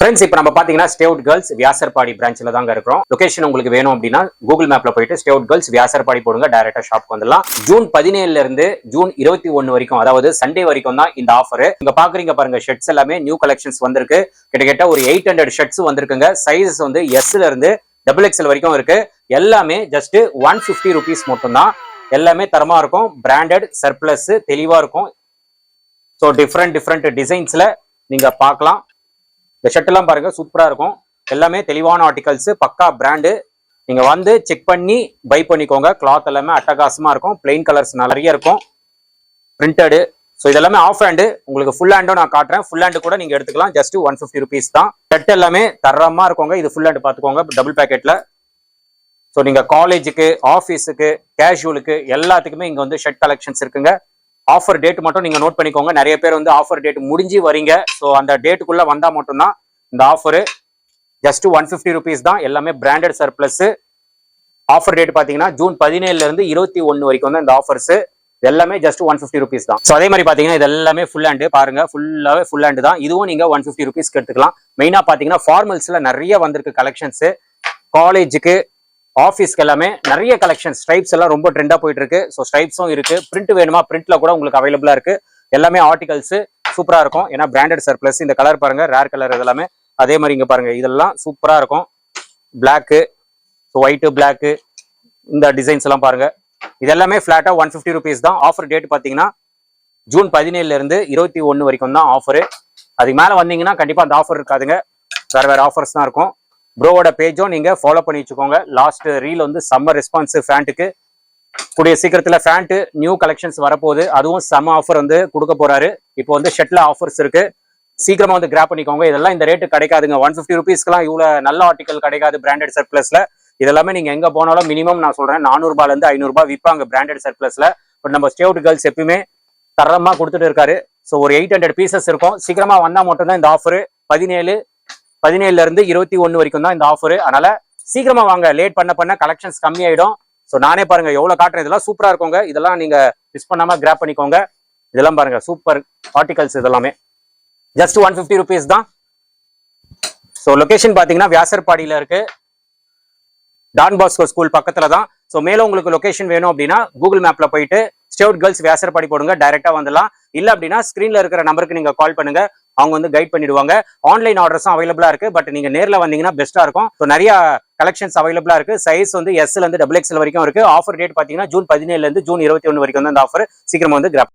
Friends இப்போ நம்ம பாத்தீங்கன்னா ஸ்டேவுட் கேர்ள்ஸ் வியாசர்பாடி பிரான்ச்ல தாங்க இருக்கிறோம். லொகேஷன் உங்களுக்கு வேணும் அப்படின்னா கூகுள் மேப்ல போயிட்டு ஸ்டேவுட் கேர்ள்ஸ் வியாசர்பாடி போடுங்க, டைரக்டா ஷாப்க்கு வந்துடலாம். ஜூன் 17 இருந்து ஜூன் 21 வரைக்கும், அதாவது சண்டே வரைக்கும் தான் இந்த ஆஃபர். இங்க பாக்குறீங்க பாருங்க, ஷர்ட்ஸ் எல்லாமே நியூ கலெக்ஷன்ஸ் வந்திருக்கு. கிட்டத்தட்ட ஒரு 800 ஷர்ட்ஸ் வந்திருக்குங்க. சைஸஸ் வந்து எஸ்ல இருந்து XXL வரைக்கும் இருக்கு. எல்லாமே ஜஸ்ட் 150 rupees மட்டும் தான். எல்லாமே தரமா இருக்கும், பிராண்டட் சர்ப்ளஸ் தெளிவா இருக்கும். ஸோ டிஃப்ரெண்ட் டிசைன்ஸ்ல நீங்க பார்க்கலாம். இந்த ஷர்ட் எல்லாம் பாருங்க, சூப்பரா இருக்கும். எல்லாமே தெளிவான ஆர்டிகல்ஸ், பக்கா பிராண்டு. நீங்க வந்து செக் பண்ணி பை பண்ணிக்கோங்க. கிளாத் எல்லாமே அட்டகாசமா இருக்கும். பிளெயின் கலர்ஸ் நிறைய இருக்கும், பிரிண்டடு. ஸோ இதெல்லாமே ஆஃப் ஹேண்டு. உங்களுக்கு ஃபுல் ஹேண்டும் நான் காட்டுறேன். ஃபுல் ஹேண்டு கூட நீங்க எடுத்துக்கலாம். ஜஸ்ட் 150 rupees தான். ஷர்ட் எல்லாமே தரமா இருக்குங்க. இது ஃபுல் ஹேண்டு பார்த்துக்கோங்க, டபுள் பேக்கெட்ல. ஸோ நீங்க காலேஜுக்கு, ஆஃபீஸுக்கு, கேஷுவலுக்கு எல்லாத்துக்குமே இங்க வந்து ஷர்ட் கலெக்ஷன்ஸ் இருக்குங்க. ஆஃபர் டேட் மட்டும் நீங்க நோட் பண்ணிக்கோங்க. நிறைய பேர் வந்து ஆஃபர் டேட் முடிஞ்சு வரீங்க. ஸோ அந்த டேட்டுக்குள்ள வந்தா மட்டும்தான் இந்த ஆஃபர். ஜஸ்ட் 150 rupees தான். எல்லாமே பிராண்டட் சர்ப்ளஸ். ஆஃபர் டேட் பாத்தீங்கன்னா ஜூன் 17 இருந்து 21 வரைக்கும் தான் இந்த ஆஃபர்ஸ். எல்லாமே ஜஸ்ட் 150 rupees தான். ஸோ அதே மாதிரி பாத்தீங்கன்னா இது எல்லாமே ஃபுல் ஹேண்டு பாருங்க, ஃபுல்லாவே ஃபுல் ஹேண்டு தான். இதுவும் நீங்க 150 rupees எடுத்துக்கலாம். மெயினா பாத்தீங்கன்னா ஃபார்மல்ஸ்ல நிறைய வந்திருக்கு கலெக்ஷன்ஸ். காலேஜுக்கு, ஆஃபீஸ்க்கு எல்லாமே நிறைய கலெக்ஷன். ஸ்ட்ரைப்ஸ் எல்லாம் ரொம்ப ட்ரெண்டா போயிட்டு இருக்கு. ஸோ ஸ்ட்ரைப்ஸும் இருக்கு. பிரிண்ட் வேணுமா, பிரிண்ட்ல கூட உங்களுக்கு அவைலபிளா இருக்கு. எல்லாமே ஆர்டிகல்ஸ் சூப்பரா இருக்கும். ஏன்னா பிராண்டட் சர்ப்ளஸ். இந்த கலர் பாருங்க, ரேர் கலர். இதெல்லாமே அதே மாதிரி இங்க பாருங்க, இதெல்லாம் சூப்பரா இருக்கும். பிளாக்கு, ஒயிட், பிளாக்கு, இந்த டிசைன்ஸ் எல்லாம் பாருங்க. இது எல்லாமே ஃபிளாட்டா 150 rupees தான். ஆஃபர் டேட் பாத்தீங்கன்னா ஜூன் 17 இருந்து 21 வரைக்கும் தான் ஆஃபர். அதுக்கு மேல வந்தீங்கன்னா கண்டிப்பா அந்த ஆஃபர் இருக்காதுங்க. வேற ஆஃபர்ஸ் தான் இருக்கும். ப்ரோவோட பேஜும் நீங்க ஃபாலோ பண்ணி வச்சுக்கோங்க. லாஸ்ட் ரீல் வந்து சம்மர் ரெஸ்பான்ஸ் ஃபேண்ட்டுக்கு. கூடிய சீக்கிரத்துல ஃபேண்ட் நியூ கலெக்ஷன்ஸ் வரப்போகுது. அதுவும் செம்ம ஆஃபர் வந்து கொடுக்க போறாரு. இப்போ வந்து ஷர்ட்ல ஆஃபர்ஸ் இருக்கு. சீக்கிரமா வந்து கிராப் பண்ணிக்கோங்க. இதெல்லாம் இந்த ரேட்டு கிடைக்காதுங்க. 150 rupeesக்குலாம் இவ்வளவு நல்ல ஆர்டிகல் கிடைக்காது பிராண்டட் சர்ப்ளஸ்ல. இதெல்லாமே நீங்க எங்க போனாலும் மினிமம் நான் சொல்றேன் 400 இருந்து 500 விற்பாங்க பிராண்டட் சர்ப்ளஸ்ல. பட் நம்ம ஸ்டேவுட் கேர்ள்ஸ் எப்பயுமே தரமா கொடுத்துட்டு இருக்காரு. ஸோ ஒரு 800 பீசஸ் இருக்கும். சீக்கிரமா வந்தா மட்டும் தான் இந்த ஆஃபர். 17 இருந்து 21 வரைக்கும் தான் இந்த ஆஃபர். அதனால சீக்கிரமா வாங்க. லேட் பண்ண கலெக்ஷன்ஸ் கம்மி ஆயிடும். ஸோ நானே பாருங்க எவ்வளவு காட்டுறேன். இதெல்லாம் சூப்பரா இருக்குங்க. இதெல்லாம் நீங்க மிஸ் பண்ணாம கிராப் பண்ணிக்கோங்க. இதெல்லாம் பாருங்க, சூப்பர் ஆர்டிகல்ஸ். இதெல்லாமே ஜஸ்ட் 150 rupees தான். ஸோ லொகேஷன் பாத்தீங்கன்னா வியாசர்பாடியில இருக்கு, டான் பாஸ்கோ ஸ்கூல் பக்கத்துல தான். ஸோ மேலும் உங்களுக்கு லொகேஷன் வேணும் அப்படின்னா கூகுள் மேப்ல போயிட்டு ஸ்டேவுட் கேர்ள்ஸ் வியாசர்பாடி போடுங்க, டைரக்டா வந்துடலாம். இல்ல அப்படின்னா ஸ்கிரீன்ல இருக்கிற நம்பருக்கு நீங்க கால் பண்ணுங்க, அவங்க வந்து கைட் பண்ணிடுவாங்க. ஆன்லைன் ஆர்டர்ஸும் அவைலபிளா இருக்கு. பட் நீங்க நேர்ல வந்தீங்கன்னா பெஸ்டா இருக்கும். ஸோ நிறைய கலெக்ஷன்ஸ் அவைலபிளா இருக்கு. சைஸ் வந்து எஸ்ல இருந்து XXL வரைக்கும் இருக்கு. ஆஃபர் டேட் பாத்தீங்கன்னா ஜூன் 17 இருந்து ஜூன் 21 வரைக்கும் தான் இந்த ஆஃபர். சீக்கிரமா வந்து கிராப்